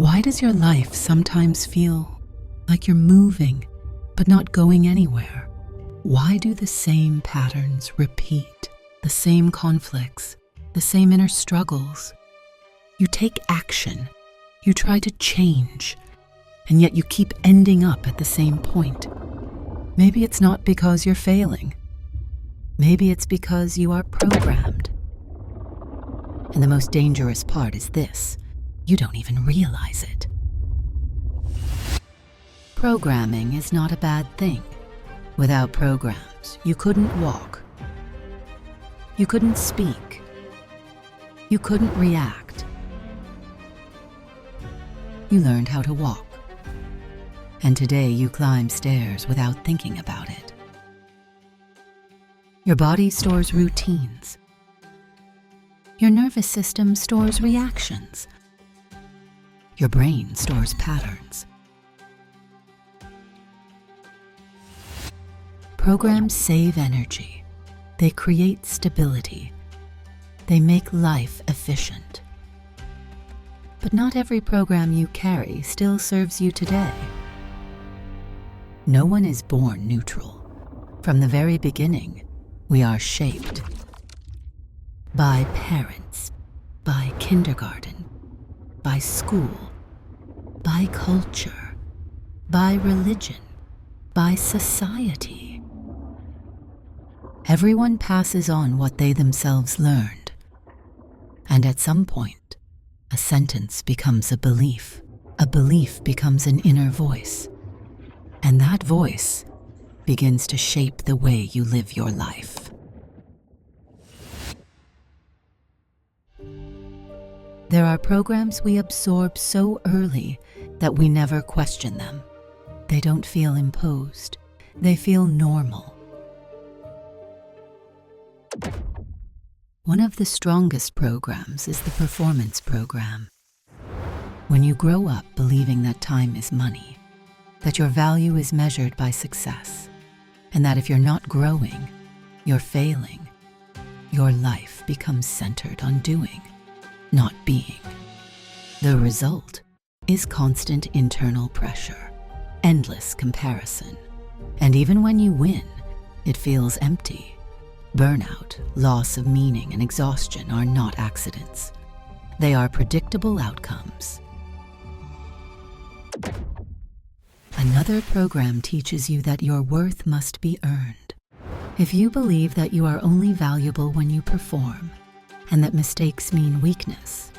Why does your life sometimes feel like you're moving, but not going anywhere? Why do the same patterns repeat, the same conflicts, the same inner struggles? You take action, you try to change, and yet you keep ending up at the same point. Maybe it's not because you're failing. Maybe it's because you are programmed. And the most dangerous part is this: you don't even realize it. Programming is not a bad thing. Without programs, you couldn't walk. You couldn't speak. You couldn't react. You learned how to walk. And today you climb stairs without thinking about it. Your body stores routines. Your nervous system stores reactions. Your brain stores patterns. Programs save energy. They create stability. They make life efficient. But not every program you carry still serves you today. No one is born neutral. From the very beginning, we are shaped by parents, by kindergarten, by school, by culture, by religion, by society. Everyone passes on what they themselves learned, and at some point, a sentence becomes a belief becomes an inner voice, and that voice begins to shape the way you live your life. There are programs we absorb so early that we never question them. They don't feel imposed. They feel normal. One of the strongest programs is the performance program. When you grow up believing that time is money, that your value is measured by success, and that if you're not growing, you're failing, your life becomes centered on doing, not being. The result is constant internal pressure, endless comparison, and even when you win, it feels empty. Burnout, loss of meaning, and exhaustion are not accidents. They are predictable outcomes. Another program teaches you that your worth must be earned. If you believe that you are only valuable when you perform, and that mistakes mean weakness,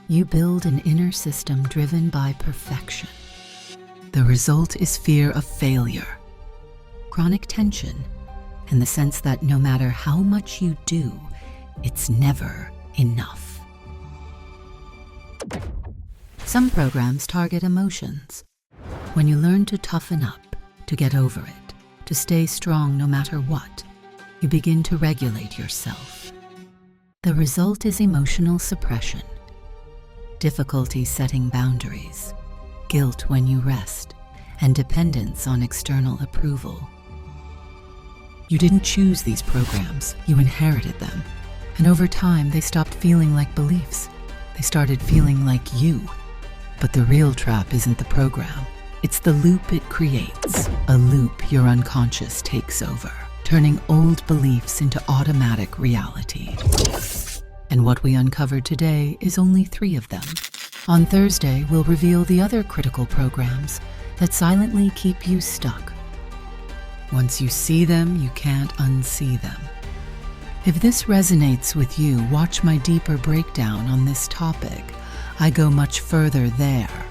you build an inner system driven by perfection. The result is fear of failure, chronic tension, and the sense that no matter how much you do, it's never enough. Some programs target emotions. When you learn to toughen up, to get over it, to stay strong no matter what, you begin to regulate yourself. The result is emotional suppression, difficulty setting boundaries, guilt when you rest, and dependence on external approval. You didn't choose these programs, you inherited them. And over time, they stopped feeling like beliefs. They started feeling like you. But the real trap isn't the program. It's the loop it creates, a loop your unconscious takes over, turning old beliefs into automatic reality. And what we uncovered today is only 3 of them. On Thursday, we'll reveal the other critical programs that silently keep you stuck. Once you see them, you can't unsee them. If this resonates with you, watch my deeper breakdown on this topic. I go much further there.